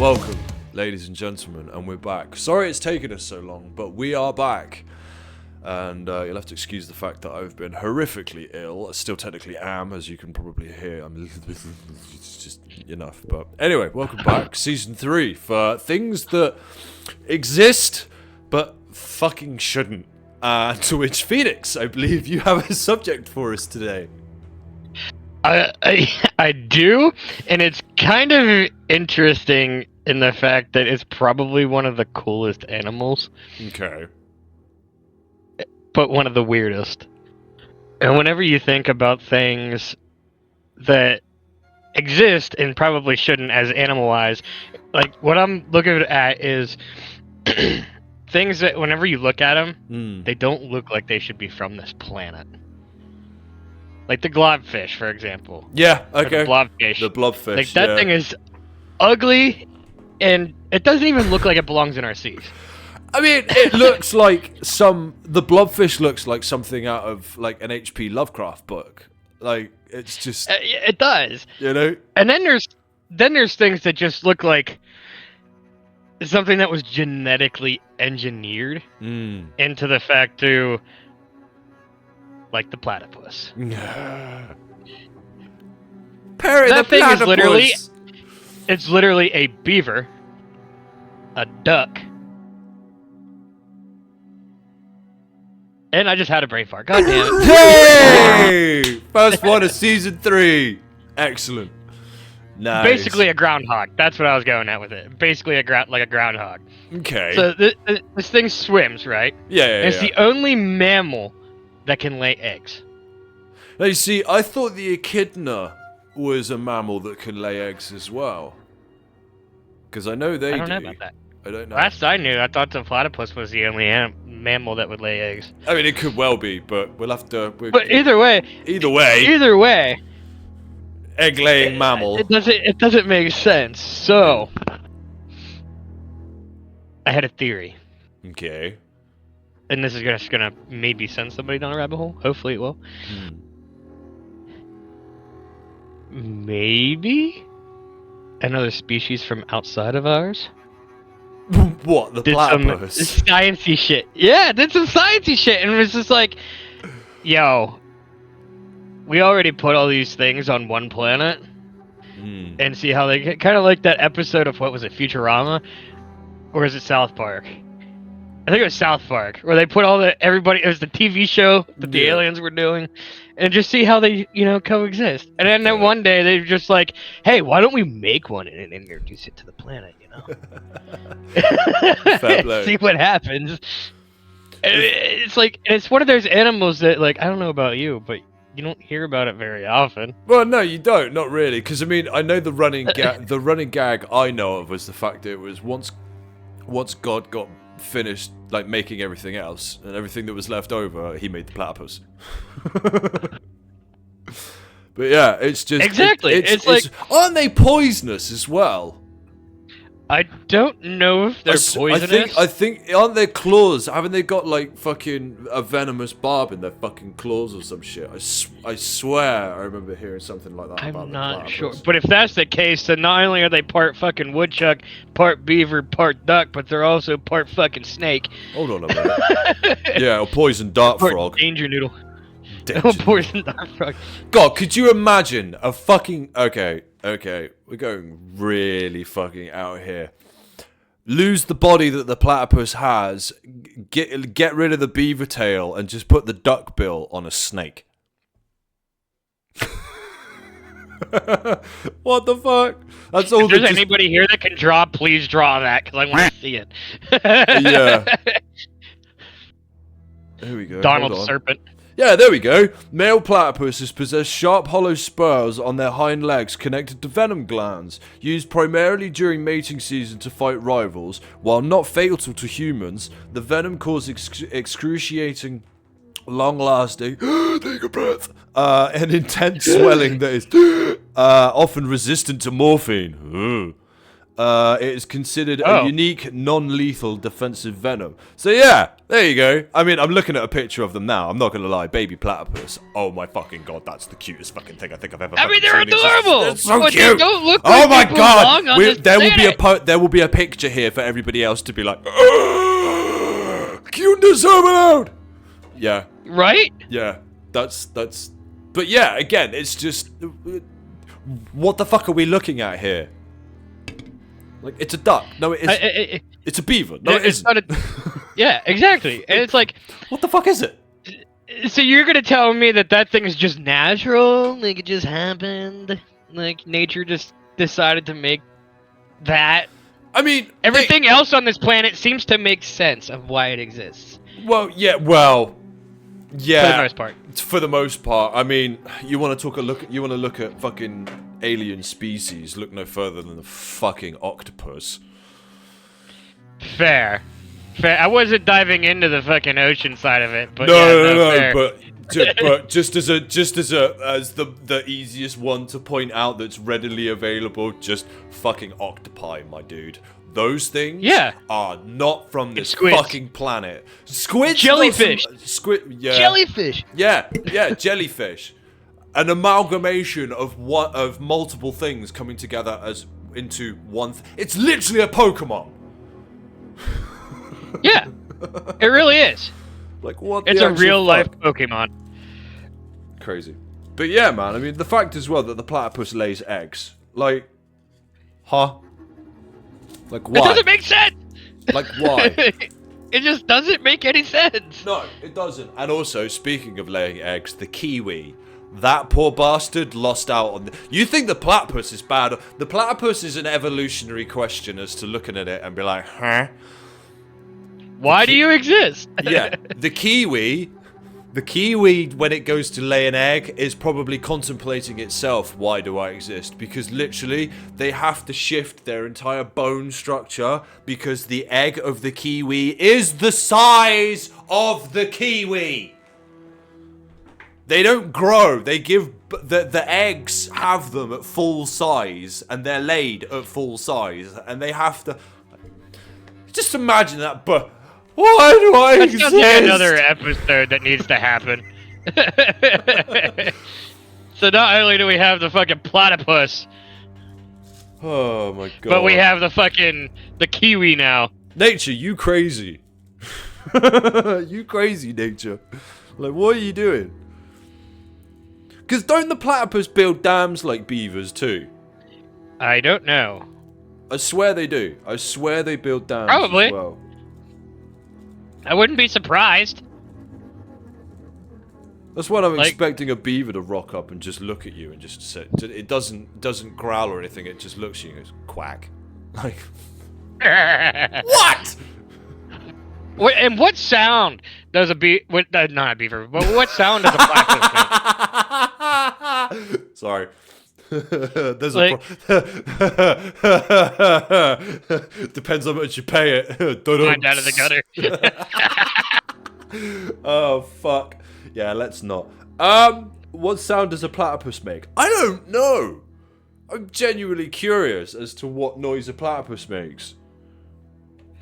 Welcome, ladies and gentlemen, and we're back. Sorry it's taken us so long, but we are back. And you'll have to excuse the fact that I've been horrifically ill. I still technically am, as you can probably hear. It's just enough. But anyway, welcome back. Season 3 for things that exist, but fucking shouldn't. To which, Phoenix, I believe you have a subject for us today. I do, and it's kind of interesting in the fact that it's probably one of the coolest animals. Okay. But one of the weirdest. And whenever you think about things that exist and probably shouldn't as animal-wise, like what I'm looking at is things that whenever you look at them, they don't look like they should be from this planet. Like the globfish, for example. Yeah, okay. The blobfish. The blobfish, like that thing is ugly, and it doesn't even look like it belongs in our seas. I mean, it looks like the blobfish looks like something out of like an H.P. Lovecraft book. Like it's just it does, you know. And then there's things that just look like something that was genetically engineered into the fact to, like the platypus. Perry that the thing platypus. It's literally a beaver, a duck. And I just had a brain fart. God damn it. Hey! First one of season 3. Excellent. Nice. Basically a groundhog. That's what I was going at with it. Basically a groundhog. Okay. So this thing swims, right? Yeah. It's the only mammal that can lay eggs. Now you see, I thought the echidna was a mammal that can lay eggs as well. Because I know they do. I don't know about that. I don't know. Last I knew, I thought the platypus was the only mammal that would lay eggs. I mean, it could well be, but we'll have to... But either way... Egg-laying mammal. It doesn't make sense. So... I had a theory. Okay. And this is just gonna maybe send somebody down a rabbit hole. Hopefully it will. Maybe... another species from outside of ours? What, the platypus? Did some sciencey shit. Yeah, did some sciencey shit, and it was just like, yo, we already put all these things on one planet, and see how they get kind of like that episode of what was it, Futurama, or is it South Park? I think it was South Park, where they put everybody. It was the TV show that the aliens were doing, and just see how they, coexist. And then one day they're just like, "Hey, why don't we make one and introduce it to the planet?" Fair play. See what happens. It's like it's one of those animals that, like, I don't know about you, but you don't hear about it very often. Well, no, you don't, not really, because I mean, I know the running gag I know of was the fact that it was once God got finished like making everything else, and everything that was left over, he made the platypus. But yeah, it's just exactly. It's like, aren't they poisonous as well? I don't know if they're poisonous. I think aren't their claws? Haven't they got like fucking a venomous barb in their fucking claws or some shit? I swear I remember hearing something like that. I'm not sure, but if that's the case, then not only are they part fucking woodchuck, part beaver, part duck, but they're also part fucking snake. Hold on a minute. Yeah, or poison dart frog. Danger noodle. Poison dart frog. God, could you imagine a fucking... Okay, we're going really fucking out here. Lose the body that the platypus has, get rid of the beaver tail, and just put the duck bill on a snake. What the fuck? That's all. If there's anybody here that can draw, please draw that, because I want to see it. Yeah. There we go. Donald Serpent. Yeah, there we go. Male platypuses possess sharp hollow spurs on their hind legs connected to venom glands, used primarily during mating season to fight rivals. While not fatal to humans, the venom causes excruciating, long-lasting, take a breath, and intense swelling that is often resistant to morphine. It is considered Oh. a unique, non-lethal defensive venom. So yeah, there you go. I mean, I'm looking at a picture of them now. I'm not gonna lie, baby platypus. Oh my fucking god, that's the cutest fucking thing I think I've ever. I mean, fucking they're seen. adorable. They're so But cute. They don't look Oh like my they god, belong on this there will be a picture here for everybody else to be like, cuteness overload. Yeah. Right? Yeah. That's. But yeah, again, it's just. What the fuck are we looking at here? Like, it's a duck. No, it isn't. It's a beaver. No, it isn't. Not a, yeah, exactly. And it's like, what the fuck is it? so you're gonna tell me that thing is just natural? Like, it just happened? Like, nature just decided to make that? I mean, Everything else on this planet seems to make sense of why it exists. Well, yeah. For the most part. For the most part. I mean, you want to look at fucking alien species, look no further than the fucking octopus. Fair. I wasn't diving into the fucking ocean side of it, but No, fair. but just as the easiest one to point out that's readily available, just fucking octopi, my dude. Those things are not from this fucking planet. Squids, jellyfish, yeah, jellyfish. Yeah, jellyfish. An amalgamation of multiple things coming together as into one. It's literally a Pokemon. Yeah, it really is. Like what? It's a real life Pokemon. Crazy. But yeah, man. I mean, the fact as well that the platypus lays eggs. Like, huh? Like why? It doesn't make sense. Like why? It just doesn't make any sense. No, it doesn't. And also, speaking of laying eggs, the kiwi. That poor bastard lost out on. You think the platypus is bad? The platypus is an evolutionary question as to looking at it and be like, huh? Why do you exist? Yeah, the kiwi, when it goes to lay an egg, is probably contemplating itself, why do I exist? Because literally, they have to shift their entire bone structure because the egg of the kiwi is the size of the kiwi. They don't grow, they give, the eggs have them at full size, and they're laid at full size, and they have to, just imagine that, but why do I exist? That's another episode that needs to happen. So not only do we have the fucking platypus, oh my god, but we have the kiwi now. Nature, you crazy. You crazy, nature. Like, what are you doing? Because don't the platypus build dams like beavers too? I don't know. I swear they do. I swear they build dams Probably. as well. I wouldn't be surprised. That's what I'm expecting a beaver to rock up and just look at you and just say, it doesn't growl or anything, it just looks at you and goes, quack. Like, what? And what sound does not a beaver, but what sound does a platypus make? Sorry. There's depends how much you pay it. Mine out of the gutter. Oh fuck. Yeah, let's not. What sound does a platypus make? I don't know. I'm genuinely curious as to what noise a platypus makes.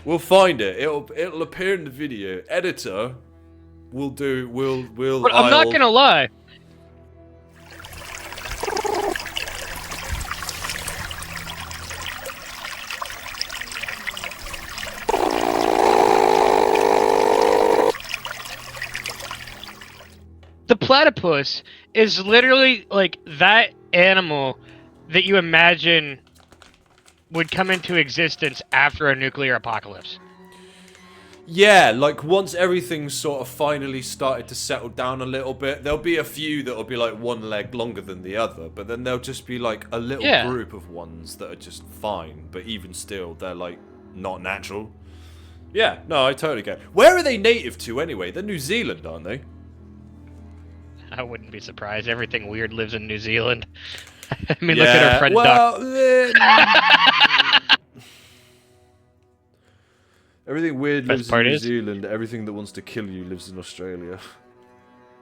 We'll find it. It'll appear in the video. Editor will do. But I'm not gonna lie. The platypus is literally like that animal that you imagine would come into existence after a nuclear apocalypse. Yeah, like once everything's sort of finally started to settle down a little bit, there'll be a few that'll be like one leg longer than the other, but then there'll just be like a little group of ones that are just fine, but even still, they're like not natural. Yeah, no, I totally get it. Where are they native to anyway? They're New Zealand, aren't they? I wouldn't be surprised. Everything weird lives in New Zealand. I mean, look at our friend Duck. Everything weird Best lives in part New is- Zealand. Everything that wants to kill you lives in Australia.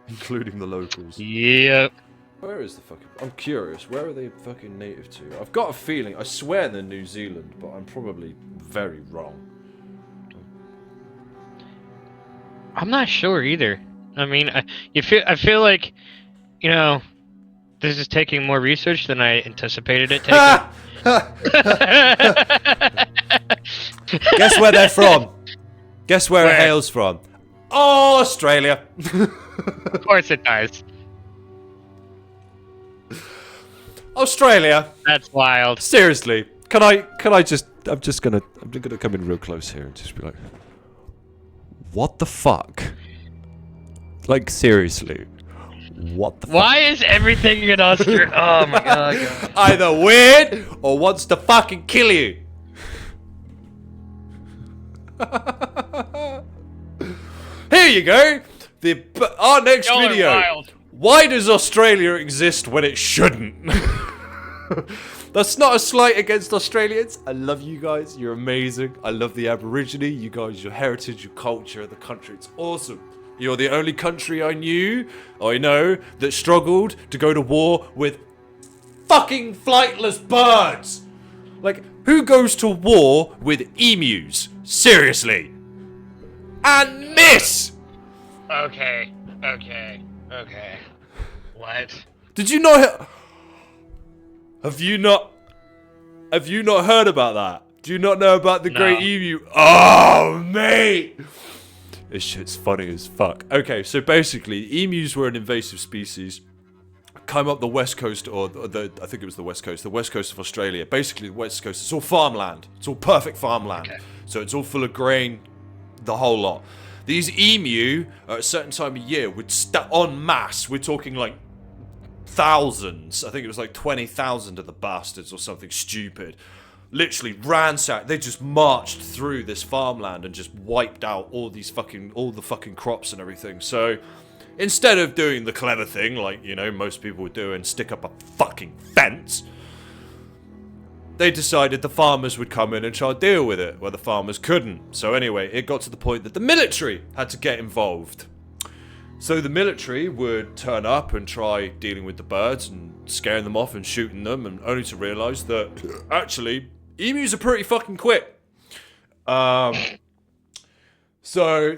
Including the locals. Yep. Where is the fucking... I'm curious, where are they fucking native to? I've got a feeling, I swear they're New Zealand, but I'm probably very wrong. I'm not sure either. I mean, I feel like, you know, this is taking more research than I anticipated it taking. Guess where they're from? Guess where it hails from? Oh, Australia. Of course it does. Australia. That's wild. Seriously, can I just? I'm gonna come in real close here and just be like, what the fuck? Like seriously, what the? Why is everything in Australia? Oh my god. Either weird or wants to fucking kill you. Here you go. Our next Y'all are video. wild. Why does Australia exist when it shouldn't? That's not a slight against Australians. I love you guys. You're amazing. I love the Aborigine. You guys, your heritage, your culture, the country. It's awesome. You're the only country I know, that struggled to go to war with fucking flightless birds. Like, who goes to war with emus? Seriously. And miss! Okay. What? Did you not... Have you not heard about that? Do you not know about the great emu? Oh, mate! This shit's funny as fuck. Okay, so basically, emus were an invasive species. Came up the west coast, or I think it was the west coast of Australia. Basically, the west coast, it's all farmland. It's all perfect farmland. Okay. So it's all full of grain, the whole lot. These emu, at a certain time of year, would en masse, we're talking like thousands. I think it was like 20,000 of the bastards or something stupid. Literally ransacked. They just marched through this farmland and just wiped out all the fucking crops and everything. So instead of doing the clever thing, like, you know, most people would do and stick up a fucking fence, they decided the farmers would come in and try to deal with it, where the farmers couldn't. So anyway, it got to the point that the military had to get involved. So the military would turn up and try dealing with the birds and scaring them off and shooting them, and only to realise that, actually, emus are pretty fucking quick. So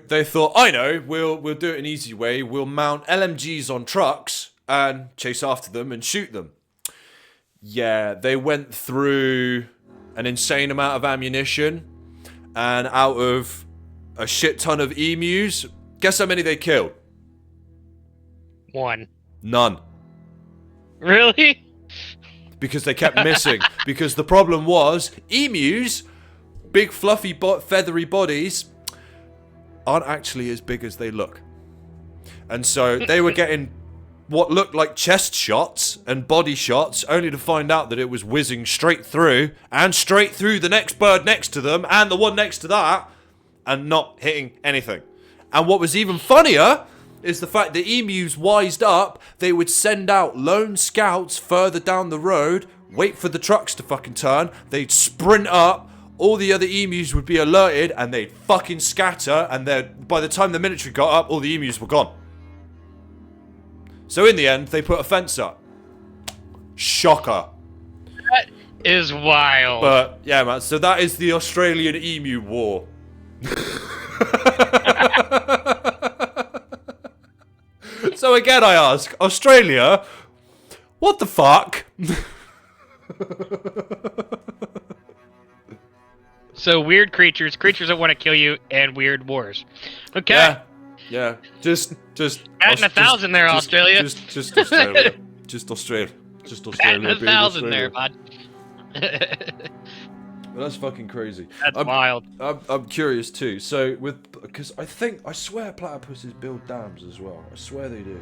they thought, I know, we'll do it an easy way. We'll mount LMGs on trucks and chase after them and shoot them. Yeah, they went through an insane amount of ammunition, and out of a shit ton of emus, guess how many they killed? 1. None. Really? Because they kept missing. Because the problem was, emus, big fluffy feathery bodies, aren't actually as big as they look. And so they were getting what looked like chest shots and body shots, only to find out that it was whizzing straight through, and straight through the next bird next to them, and the one next to that, and not hitting anything. And what was even funnier is the fact that emus wised up. They would send out lone scouts further down the road, wait for the trucks to fucking turn, they'd sprint up, all the other emus would be alerted, and they'd fucking scatter, and by the time the military got up, all the emus were gone. So in the end, they put a fence up. Shocker. That is wild. But, yeah, man, so that is the Australian Emu War. So again, I ask, Australia, what the fuck? So weird creatures that want to kill you, and weird wars. Okay. Yeah. Just. Batting 1,000 there, Australia. Just Australia. Just Australia. Batting 1,000 there, bud. Well, that's fucking crazy. That's wild. I'm curious too. So because I swear platypuses build dams as well. I swear they do.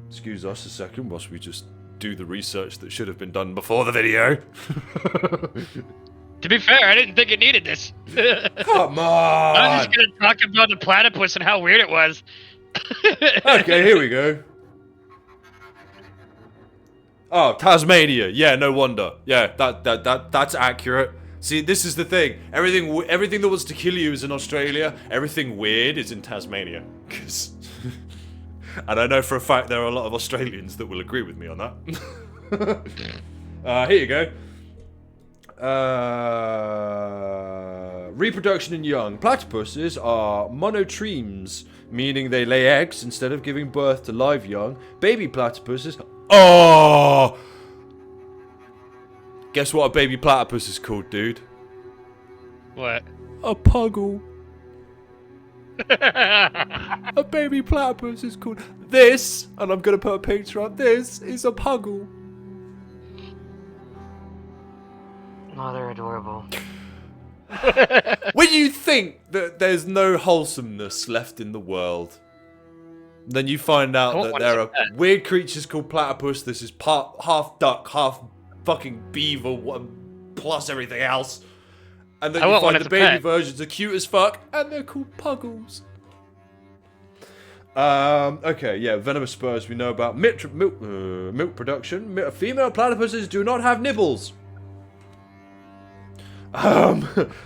Excuse us a second whilst we just do the research that should have been done before the video. To be fair, I didn't think it needed this. Come on! I'm just gonna talk about the platypus and how weird it was. Okay, here we go. Oh, Tasmania. Yeah, no wonder. Yeah, that's accurate. See, this is the thing. Everything that wants to kill you is in Australia. Everything weird is in Tasmania. And I know for a fact there are a lot of Australians that will agree with me on that. Here you go. Reproduction in young. Platypuses are monotremes, meaning they lay eggs instead of giving birth to live young. Baby platypuses... Oh! Guess what a baby platypus is called, dude? What? A puggle. A baby platypus is called this, and I'm gonna put a picture up. This is a puggle. Oh, they're adorable. When you think that there's no wholesomeness left in the world, then you find out that there are weird creatures called platypus. This is half duck, half fucking beaver, plus everything else. And then you find the baby versions are cute as fuck, and they're called puggles. Okay, yeah, venomous spurs we know about. Milk production. Female platypuses do not have nibbles.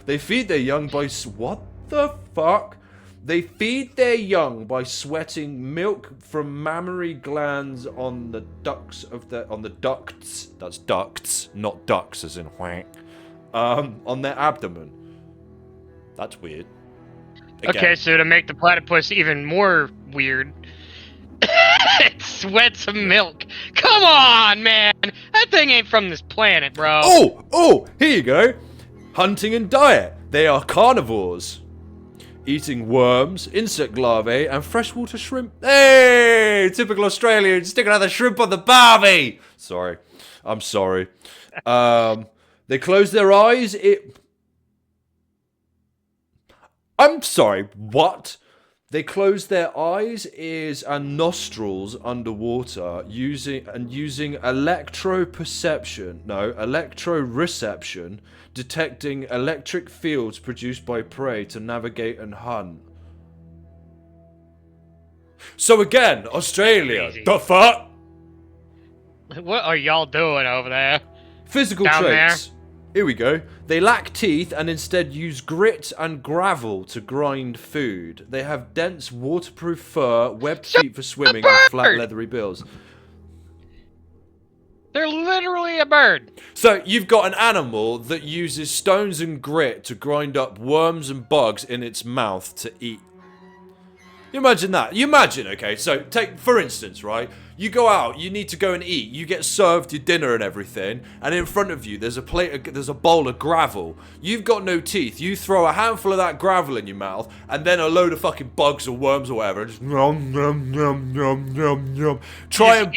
They feed their young by... What the fuck? They feed their young by sweating milk from mammary glands on the ducts of the... On the ducts. That's ducts, not ducks as in whack. On their abdomen. That's weird. Again. Okay, so to make the platypus even more weird, it sweats some milk. Come on, man! That thing ain't from this planet, bro. Oh! Here you go. Hunting and diet. They are carnivores. Eating worms, insect larvae, and freshwater shrimp. Hey! Typical Australian, sticking another shrimp on the barbie! Sorry. I'm sorry. They close their eyes. I'm sorry, what? They close their eyes, ears, and nostrils underwater using electroreception, detecting electric fields produced by prey to navigate and hunt. So again, Australia, the fuck? What are y'all doing over there? Physical traits. Here we go. They lack teeth and instead use grit and gravel to grind food. They have dense, waterproof fur, webbed feet for swimming, and flat, leathery bills. They're literally a bird. So you've got an animal that uses stones and grit to grind up worms and bugs in its mouth to eat. You imagine that. You imagine, okay, so take, for instance, right, you go out, you need to go and eat, you get served your dinner and everything, and in front of you there's a bowl of gravel. You've got no teeth, you throw a handful of that gravel in your mouth, and then a load of fucking bugs or worms or whatever, and just nom nom nom nom nom nom. Try and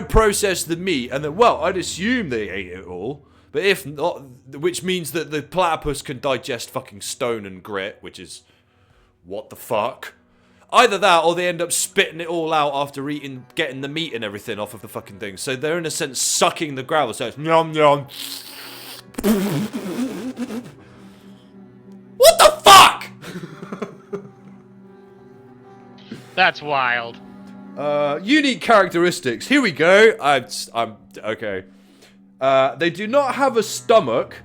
process the meat, and then, well, I'd assume they ate it all. But if not, which means that the platypus can digest fucking stone and grit, which is, what the fuck? Either that, or they end up spitting it all out after getting the meat and everything off of the fucking thing. So they're in a sense sucking the gravel, so it's nom nom. What the fuck? That's wild. Unique characteristics. Here we go. I'm okay. They do not have a stomach.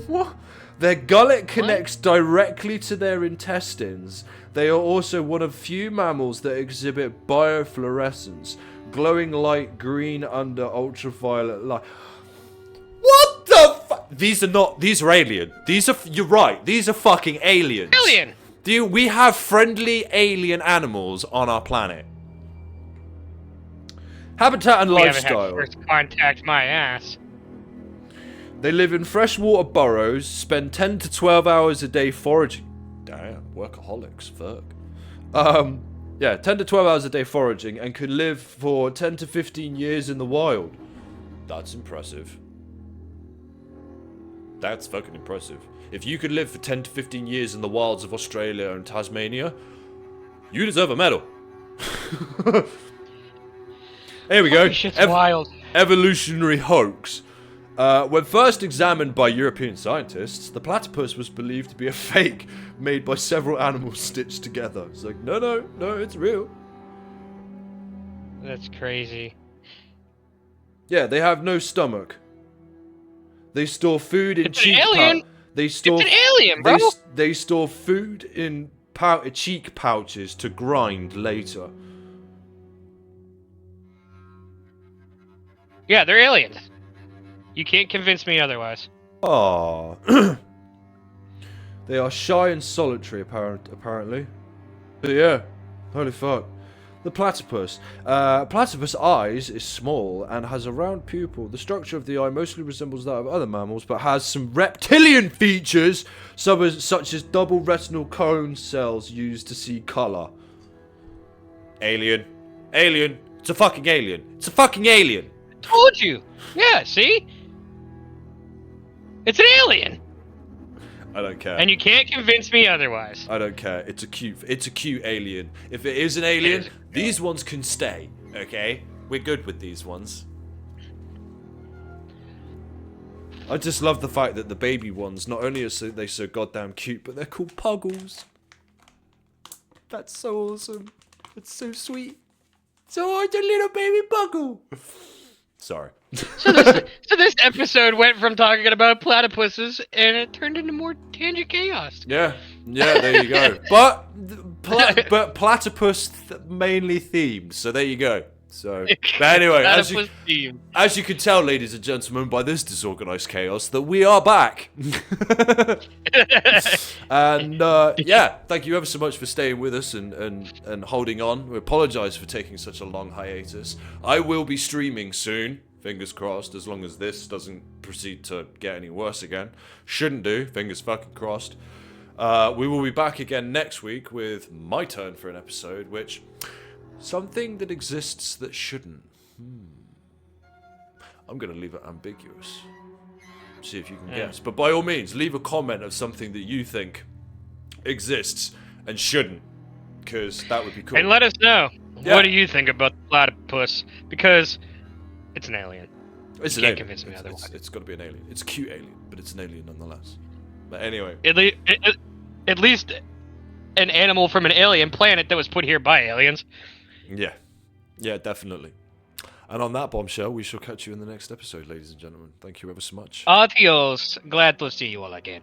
What? Their gullet connects directly to their intestines. They are also one of few mammals that exhibit biofluorescence, glowing light green under ultraviolet light. What the fuck? These are alien. You're right, these are fucking aliens. Alien! We have friendly alien animals on our planet. Habitat and lifestyle. We haven't had first contact my ass. They live in freshwater burrows, spend 10 to 12 hours a day foraging. Damn, workaholics, fuck. Yeah, 10 to 12 hours a day foraging and could live for 10 to 15 years in the wild. That's impressive. That's fucking impressive. If you could live for 10 to 15 years in the wilds of Australia and Tasmania, you deserve a medal. Here we go. Shit's wild. Evolutionary hoax. When first examined by European scientists, the platypus was believed to be a fake made by several animals stitched together. It's like, no, it's real. That's crazy. Yeah, they have no stomach. They store food in cheap alien. They store. It's an alien, bro. They store food in cheek pouches to grind later. Yeah, they're aliens. You can't convince me otherwise. Ah, they are shy and solitary, apparently. But yeah, holy fuck. The platypus. Platypus' eyes is small and has a round pupil. The structure of the eye mostly resembles that of other mammals, but has some reptilian features, such as double retinal cone cells used to see color. Alien. Alien. It's a fucking alien. It's a fucking alien. Told you. Yeah, see? It's an alien. I don't care. And you can't convince me otherwise. I don't care. It's a cute alien. If it is an alien, these ones can stay. Okay, we're good with these ones. I just love the fact that the baby ones, not only are they so goddamn cute, but they're called puggles. That's so awesome. It's so sweet. So I'm a little baby puggle. Sorry. So this episode went from talking about platypuses, and it turned into more tangent chaos. Yeah, there you go. But platypus mainly themed, so there you go. So, but anyway, as you can tell, ladies and gentlemen, by this disorganized chaos, that we are back. And yeah, thank you ever so much for staying with us and holding on. We apologize for taking such a long hiatus. I will be streaming soon. Fingers crossed, as long as this doesn't proceed to get any worse again. Shouldn't do, fingers fucking crossed. We will be back again next week with my turn for an episode, which... something that exists that shouldn't. I'm going to leave it ambiguous. See if you can guess. But by all means, leave a comment of something that you think exists and shouldn't. Because that would be cool. And let us know. Yeah. What do you think about the platypus? Because... it's an alien. It's you an can't alien. Convince me otherwise. It's got to be an alien. It's a cute alien, but it's an alien nonetheless. But anyway. At least an animal from an alien planet that was put here by aliens. Yeah. Yeah, definitely. And on that bombshell, we shall catch you in the next episode, ladies and gentlemen. Thank you ever so much. Adios. Glad to see you all again.